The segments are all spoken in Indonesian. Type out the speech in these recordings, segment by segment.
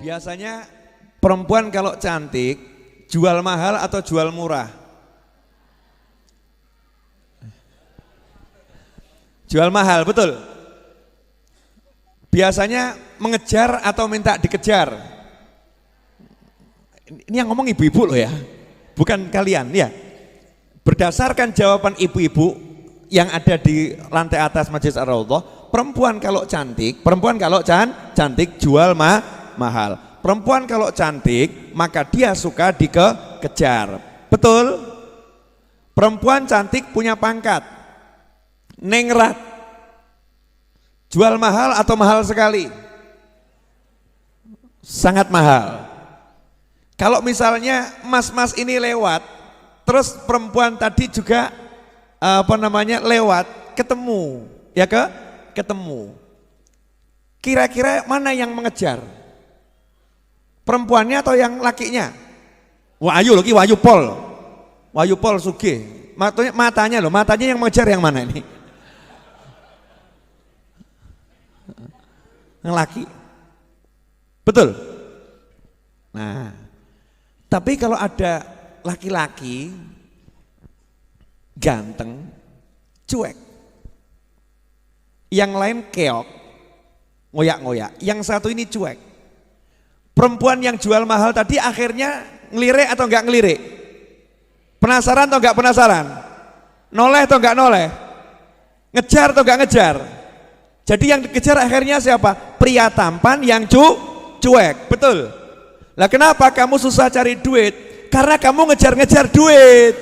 Biasanya perempuan kalau cantik jual mahal atau jual murah? Jual mahal, betul. Biasanya mengejar atau minta dikejar? Ini yang ngomong ibu-ibu loh ya, bukan kalian ya. Berdasarkan jawaban ibu-ibu yang ada di lantai atas Masjid Ar-Raudhah, perempuan kalau cantik jual mahal. Perempuan kalau cantik maka dia suka dikejar. Betul? Perempuan cantik punya pangkat. Nengrat. Jual mahal atau mahal sekali? Sangat mahal. Kalau misalnya mas-mas ini lewat, terus perempuan tadi juga lewat, ketemu, ya ketemu. Kira-kira mana yang mengejar? Perempuannya atau yang lakinya? Wahyu lagi, Wahyu Pol Sugih. Matanya yang mengejar yang mana ini? Yang laki. Betul? Nah, tapi kalau ada laki-laki ganteng, cuek. Yang lain keok, ngoyak-ngoyak. Yang satu ini cuek. Perempuan yang jual mahal tadi akhirnya ngelirik atau enggak ngelirik? Penasaran atau enggak penasaran? Noleh atau enggak noleh? Ngejar atau enggak ngejar? Jadi yang dikejar akhirnya siapa? Pria tampan yang cuek, betul. Lah kenapa kamu susah cari duit? Karena kamu ngejar-ngejar duit.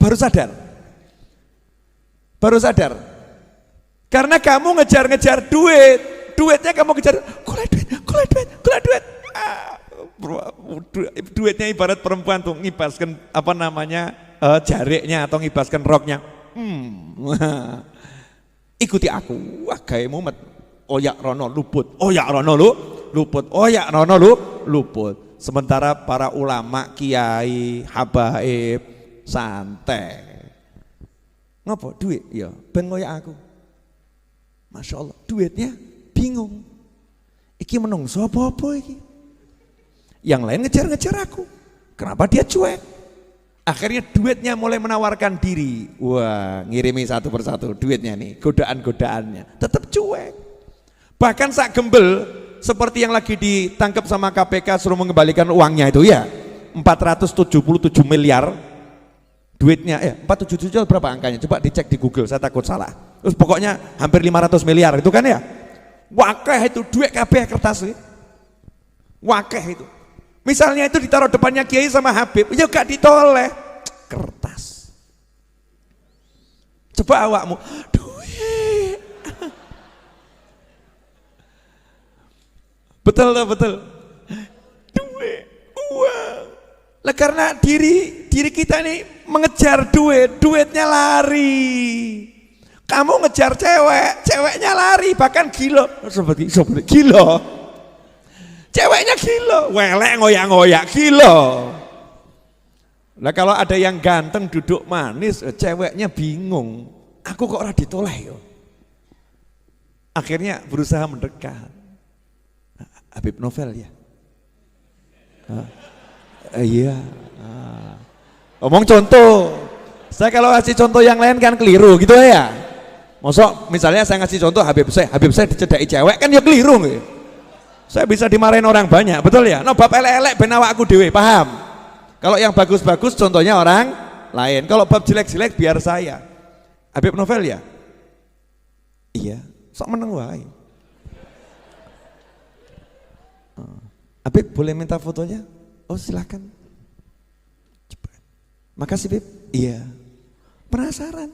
Baru sadar. Karena kamu ngejar-ngejar duit. Duitnya kamu kejar, kulai duit. Duitnya ibarat perempuan tuh ngibaskan jariknya atau ngibaskan roknya. Ikuti aku, wah gawe mumet. Oyak rono luput, luput. Sementara para ulama, kiai, habaib santai. Ngapa duit? Ya ben ngoyak aku. Masya Allah, duitnya bingung. Iki menungso apa-apa iki? Yang lain ngejar-ngejar aku. Kenapa dia cuek? Akhirnya duitnya mulai menawarkan diri. Wah, ngirimi satu persatu duitnya nih, godaan-godaannya. Tetap cuek. Bahkan sak gembel seperti yang lagi ditangkap sama KPK suruh mengembalikan uangnya itu ya. 477 miliar duitnya 477 berapa angkanya? Coba dicek di Google, saya takut salah. Terus pokoknya hampir 500 miliar itu kan ya. Wakeh itu duit kabeh kertas itu. Wakeh itu. Misalnya itu ditaruh depannya kiai sama Habib, ya gak ditoleh, kertas. Coba awakmu, duit. Betul. Duit, uang. Lah karena diri kita nih mengejar duit, duitnya lari. Kamu ngejar ceweknya lari, bahkan gila. Seperti gila. Ceweknya gila, welek ngoyak-ngoyak gila. Nah kalau ada yang ganteng duduk manis, ceweknya bingung. Aku kok ora ditoleh yo. Akhirnya berusaha mendekat. Habib Novel ya. Iya. Omong contoh. Saya kalau ngasih contoh yang lain kan keliru gitu ya. Mosok misalnya saya ngasih contoh Habib saya dicedai cewek kan ya keliru gitu. Saya bisa dimarahin orang banyak, betul ya? No bab elek-elek ben awakku dhewe, paham? Kalau yang bagus-bagus contohnya orang lain. Kalau bab jelek-jelek biar saya. Habib Novel ya? Iya, sok meneng wae. Habib boleh minta fotonya? Oh silakan. Cepat. Makasih Habib. Iya. Penasaran.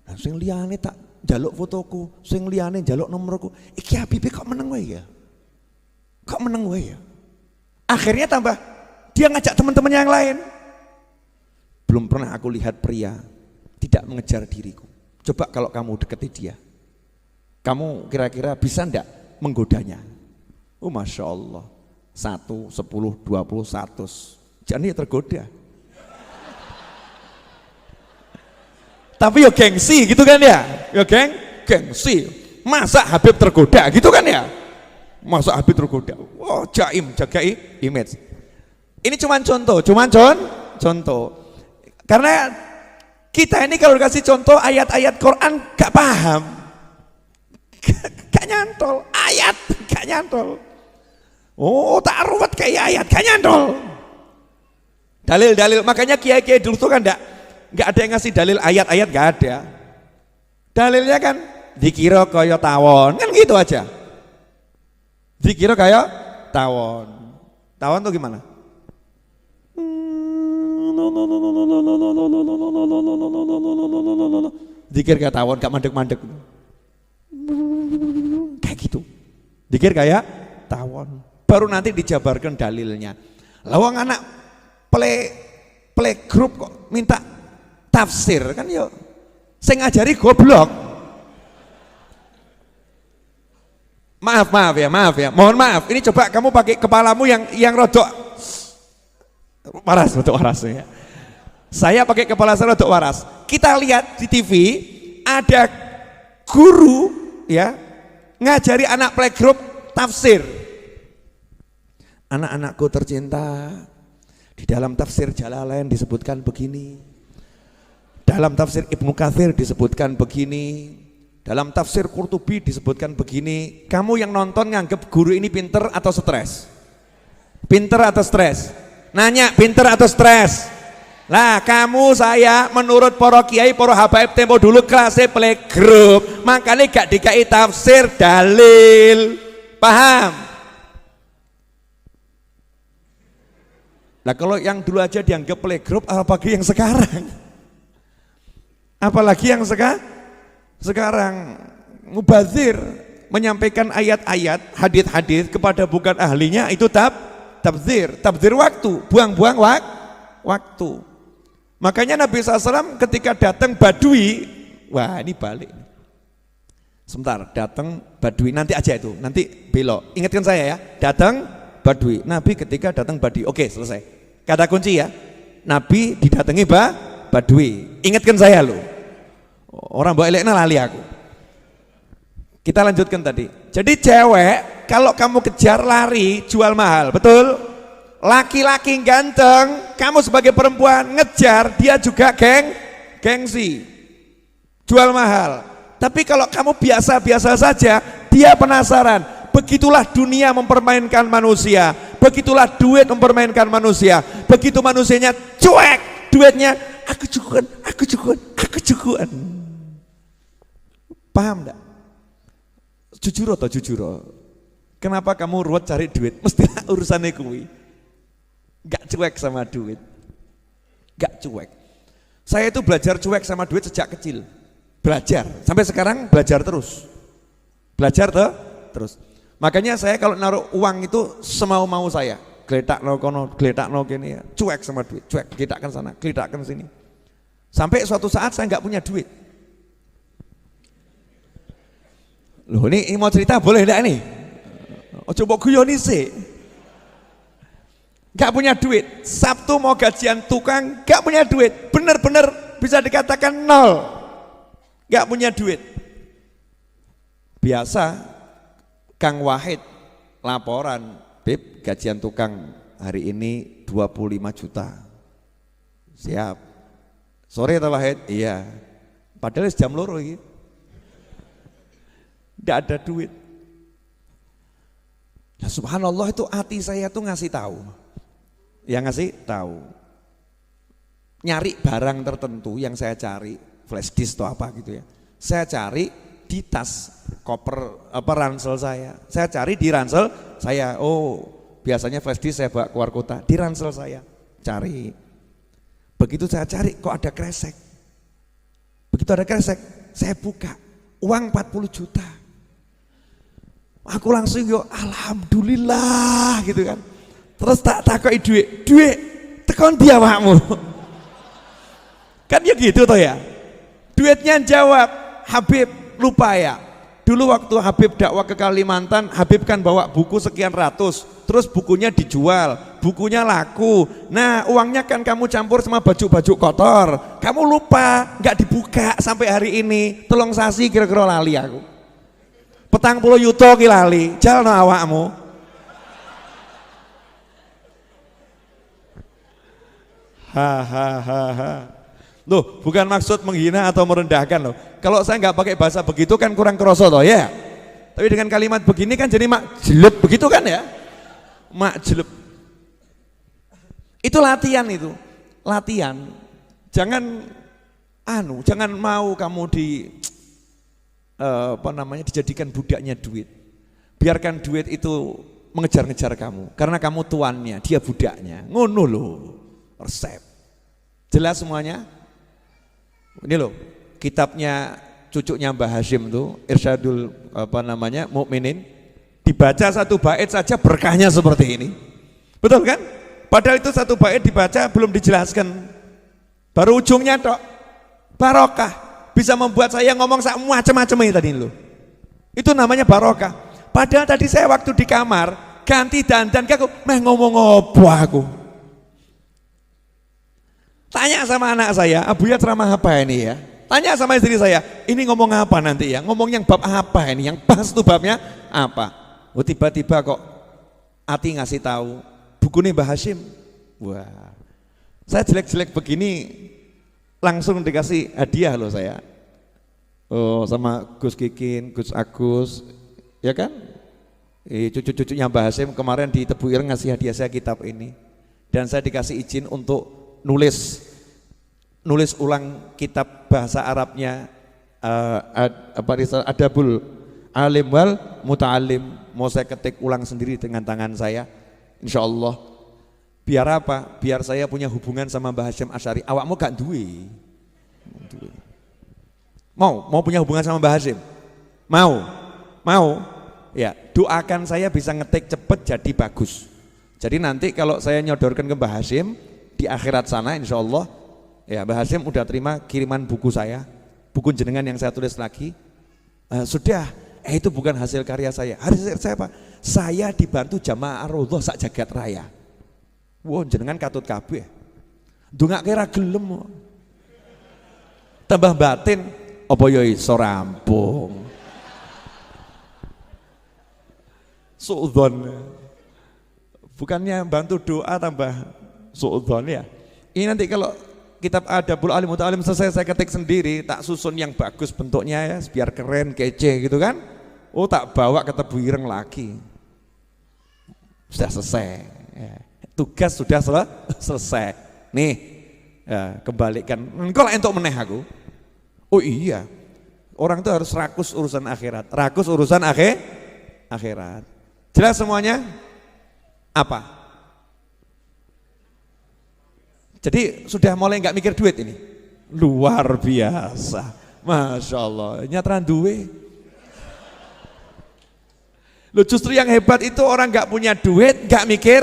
Nah, sing liyane tak njaluk fotoku, sing liyane njaluk nomorku. Iki Habib kok meneng wae ya? Kok meneng gue ya? Akhirnya tambah dia ngajak teman-teman yang lain. Belum pernah aku lihat pria tidak mengejar diriku. Coba kalau kamu deketi dia, kamu kira-kira bisa enggak menggodanya? Oh Masya Allah, 1, 10, 20, 100. Jangan dia tergoda. Tapi yo gengsi gitu kan ya. Yo gengsi. Masa Habib tergoda gitu kan ya. Masa Habib tergoda. Oh, jaim, jaga image. Ini cuman contoh. Karena kita ini kalau dikasih contoh ayat-ayat Quran gak paham. Gak nyantol, ayat gak nyantol. Oh, tak ruwet kayak ayat gak nyantol. Dalil, makanya kiai-kiai dulu tuh kan gak ada yang ngasih dalil ayat-ayat, gak ada. Dalilnya kan dikira kaya tawon, kan gitu aja. Dikira kaya tawon. Tawon tuh gimana? Dikir kayak tawon, gak mandek-mandek. Kayak gitu. Dikir kayak tawon. Baru nanti dijabarkan dalilnya. Lawang anak playgroup kok minta tafsir kan yo. Saya ngajari goblok. Maaf ya. Mohon maaf. Ini coba kamu pakai kepalamu yang rodok waras, rodok waras ya. Saya pakai kepala saya rodok waras. Kita lihat di TV ada guru ya ngajari anak playgroup tafsir. Anak-anakku tercinta, di dalam tafsir Jalalain disebutkan begini, dalam tafsir Ibnu Katsir disebutkan begini, dalam tafsir Qurtubi disebutkan begini. Kamu yang nonton nganggep guru ini pinter atau stres? Pinter atau stres? Nanya, pinter atau stres? Lah kamu saya menurut para kiai, para habaib tempo dulu kelasnya playgroup, makanya gak dikai tafsir dalil. Paham? Nah kalau yang dulu aja dianggap playgroup, apalagi yang sekarang? Apalagi yang sekarang mubazir menyampaikan ayat-ayat, hadis-hadis kepada bukan ahlinya, itu tabzir waktu, buang-buang waktu. Makanya Nabi SAW ketika datang Badui, wah ini balik. Sebentar, datang Badui, nanti aja itu, nanti belok. Ingatkan saya ya, datang Badui. Nabi ketika datang Badui, oke selesai. Kata kunci ya, Nabi didatangi Badui. Ingatkan saya loh. Orang bawa elekna lali aku. Kita lanjutkan tadi. Jadi cewek kalau kamu kejar lari jual mahal, betul? Laki-laki ganteng, kamu sebagai perempuan ngejar dia juga gengsi. Jual mahal. Tapi kalau kamu biasa-biasa saja, dia penasaran. Begitulah dunia mempermainkan manusia. Begitulah duit mempermainkan manusia. Begitu manusianya cuek, duitnya aku cukupan. Paham enggak? Jujur atau jujur? Kenapa kamu ruwet cari duit? Mestilah urusannya kuwi. Gak cuek sama duit. Gak cuek. Saya itu belajar cuek sama duit sejak kecil. Belajar, sampai sekarang belajar terus. Terus. Makanya saya kalau naruh uang itu semau-mau saya. Geletakno kono, geletakno kene, cuek sama duit, cuek, geletakkan sana, geletakkan sini. Sampai suatu saat saya nggak punya duit. Loh ini mau cerita boleh enggak nih? Oh coba guyoni sih. Gak punya duit, Sabtu mau gajian tukang, gak punya duit, bener-bener bisa dikatakan nol, gak punya duit. Biasa Kang Wahid laporan, Beb gajian tukang hari ini 25 juta. Siap. Sore atau Wahid? Iya. Padahal jam loro iki. Gak ada duit. Nah, subhanallah itu hati saya tuh ngasih tahu. Yang ngasih tahu. Nyari barang tertentu yang saya cari, flash disk atau apa gitu ya. Saya cari di tas koper ransel saya. Saya cari di ransel saya. Oh, biasanya flash disk saya bawa keluar kota. Di ransel saya cari. Begitu saya cari kok ada kresek. Begitu ada kresek, saya buka. Uang 40 juta. Aku langsung yo alhamdulillah gitu kan. Terus tak takoki duit tekon dia awakmu. Kan ya gitu toh ya. Duitnya jawab, Habib lupa ya. Dulu waktu Habib dakwah ke Kalimantan, Habib kan bawa buku sekian ratus, terus bukunya dijual, bukunya laku. Nah uangnya kan kamu campur sama baju-baju kotor, kamu lupa, nggak dibuka sampai hari ini. Tolong sasi kira-kira lali aku. 40 yuto ki lali, jalno awakmu. Hahaha. Loh, bukan maksud menghina atau merendahkan loh. Kalau saya nggak pakai bahasa begitu kan kurang kerasa toh ya. Tapi dengan kalimat begini kan jadi mak jelek begitu kan ya. Mak jelek. Itu latihan itu. Latihan. Jangan mau kamu dijadikan budaknya duit. Biarkan duit itu mengejar-ngejar kamu karena kamu tuannya, dia budaknya. Ngono loh. Resep. Jelas semuanya? Ini loh, kitabnya cucunya Mbah Hashim tuh, Irsyadul Mukminin, dibaca satu bait saja berkahnya seperti ini. Betul kan? Padahal itu satu bait dibaca belum dijelaskan. Baru ujungnya tok. Barokah. Bisa membuat saya ngomong macam-macam ini tadi loh. Itu namanya barokah. Padahal tadi saya waktu di kamar ganti dandan aku ngomong apa aku. Tanya sama anak saya, Abuya ceramah apa ini ya? Tanya sama istri saya, ini ngomong apa nanti ya? Ngomong yang bab apa ini? Yang pas tuh babnya apa? Oh tiba-tiba kok Ati ngasih tahu buku nih Mbah Hashim. Wah, saya jelek-jelek begini langsung dikasih hadiah loh saya. Oh sama Gus Kikin, Gus Agus, ya kan? Cucu-cucunya Mbah Hashim kemarin di Tebu Ireng ngasih hadiah saya kitab ini. Dan saya dikasih izin untuk nulis ulang kitab bahasa Arabnya Adabul Alim wal Muta'alim. Mau saya ketik ulang sendiri dengan tangan saya, insya Allah. Biar apa? Biar saya punya hubungan sama Mbah Hasyim Asy'ari. Awakmu gak duwe? Mau punya hubungan sama Mbah Hasyim? Mau? Ya, doakan saya bisa ngetik cepet jadi bagus. Jadi nanti kalau saya nyodorkan ke Mbah Hasyim di akhirat sana insya Allah ya Mbah Hashim udah terima kiriman buku saya, buku jenengan yang saya tulis lagi. Sudah, itu bukan hasil karya saya. Hasil saya apa? Saya dibantu jamaah Ar-Raudhah sak jagat raya. Wah jenengan katut kabeh. Ndongake ra gelem. Tambah batin apa ya iso rampung. Suudzon. Bukannya bantu doa tambah suudzon ya. Ini nanti kalau kitab Adabul Alim Muta'alim selesai saya ketik sendiri, tak susun yang bagus bentuknya ya, biar keren, kece gitu kan. Oh tak bawa ke Tebu Ireng lagi. Sudah selesai. Ya. Tugas sudah selesai. Nih, ya, kembalikan. Engkau lah entuk meneh aku. Oh iya. Orang itu harus rakus urusan akhirat. Rakus urusan akhirat. Jelas semuanya? Apa? Jadi sudah mulai nggak mikir duit ini, luar biasa, masya Allah, nyatran duwe. Lo justru yang hebat itu orang nggak punya duit, nggak mikir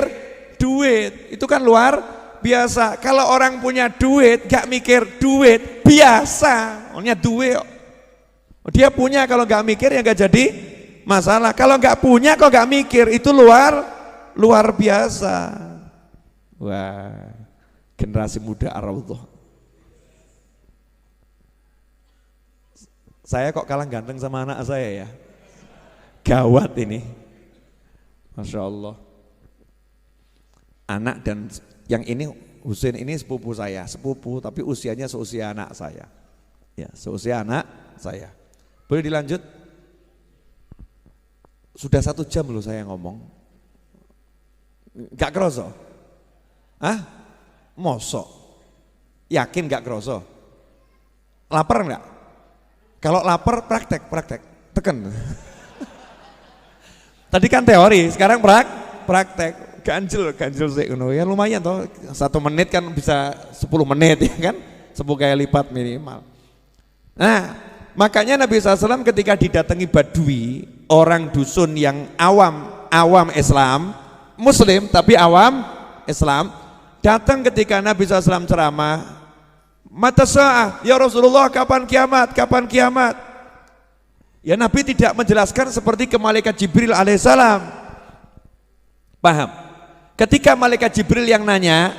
duit, itu kan luar biasa. Kalau orang punya duit, nggak mikir duit, biasa, orangnya duit. Dia punya kalau nggak mikir ya nggak jadi masalah. Kalau nggak punya kok nggak mikir, itu luar biasa. Wah. Generasi muda Ar-Raudhah. Saya kok kalah ganteng sama anak saya ya. Gawat ini. Masya Allah. Anak dan yang ini Husain ini sepupu saya, sepupu tapi usianya seusia anak saya. Ya, seusia anak saya. Boleh dilanjut? Sudah 1 jam loh saya ngomong. Gak kerasa? Hah? Mosok, yakin gak kroso? Lapar enggak? Kalau lapar praktek, teken. Tadi kan teori, sekarang praktek, ganjil sih, ya lumayan toh, 1 menit kan bisa 10 menit ya kan, 10 kali lipat minimal. Nah, makanya Nabi SAW ketika didatangi Badui, orang dusun yang awam Islam, Muslim tapi awam Islam, datang ketika Nabi SAW ceramah, mata sa'ah, ya Rasulullah kapan kiamat? Ya Nabi tidak menjelaskan seperti ke malaikat Jibril alaihissalam. Paham? Ketika malaikat Jibril yang nanya,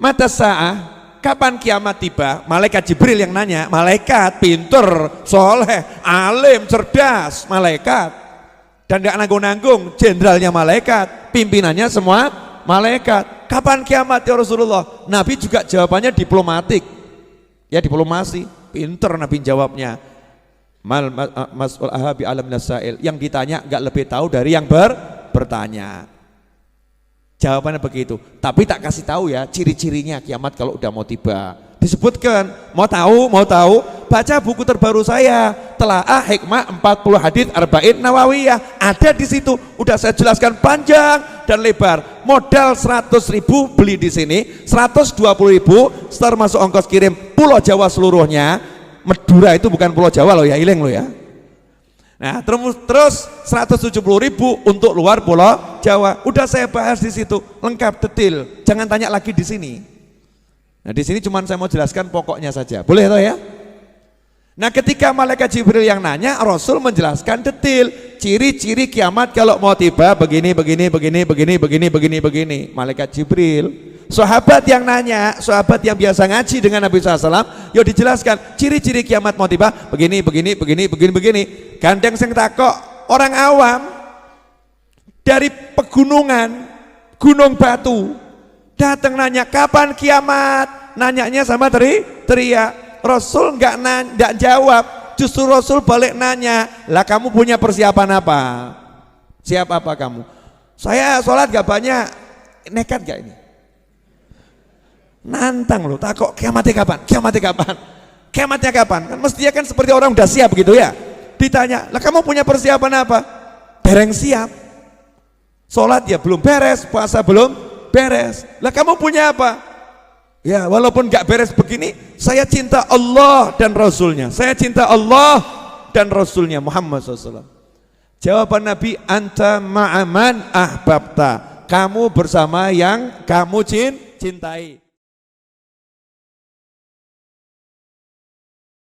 mata sa'ah, kapan kiamat tiba? Malaikat Jibril yang nanya, malaikat pinter, soleh, alim, cerdas, malaikat. Dan gak nanggung-nanggung, jenderalnya malaikat, pimpinannya semua malaikat. Kapan kiamat ya Rasulullah? Nabi juga jawabannya diplomatik. Ya diplomasi, pinter Nabi jawabnya. Mas'ul ahabi alam nasail, yang ditanya gak lebih tahu dari yang bertanya. Jawabannya begitu. Tapi tak kasih tahu ya ciri-cirinya kiamat kalau udah mau tiba. Disebutkan, mau tahu, baca buku terbaru saya, Telaah Hikmah 40 Hadits Arba'in Nawawiyah. Ada di situ, udah saya jelaskan panjang dan lebar. Modal 100.000 beli di sini, 120.000 termasuk ongkos kirim Pulau Jawa seluruhnya. Madura itu bukan Pulau Jawa loh ya, ileng loh ya. Nah terus 170.000 untuk luar Pulau Jawa. Udah saya bahas di situ, lengkap detail. Jangan tanya lagi di sini. Nah di sini cuma saya mau jelaskan pokoknya saja. Boleh toh ya? Nah ketika malaikat Jibril yang nanya, Rasul menjelaskan detail ciri-ciri kiamat kalau mau tiba begini. Malaikat Jibril. Sahabat yang nanya, sahabat yang biasa ngaji dengan Nabi SAW, yo dijelaskan ciri-ciri kiamat mau tiba begini. Gandeng sing takok orang awam dari pegunungan, gunung batu, datang nanya kapan kiamat, nanyanya sama teriak. Rasul nggak jawab, justru Rasul balik nanya, lah kamu punya persiapan apa? Siap apa kamu? Saya sholat gak banyak, nekat gak ini? Nantang loh, takut kiamatnya kapan? Kan mestinya kan seperti orang udah siap gitu ya. Ditanya, lah kamu punya persiapan apa? Bereng siap. Sholat ya belum beres, puasa belum beres. Lah kamu punya apa? Ya walaupun gak beres begini, saya cinta Allah dan Rasulnya. Saya cinta Allah dan Rasulnya Muhammad SAW. Jawaban Nabi, anta ma'aman ahbabta. Kamu bersama yang kamu cintai.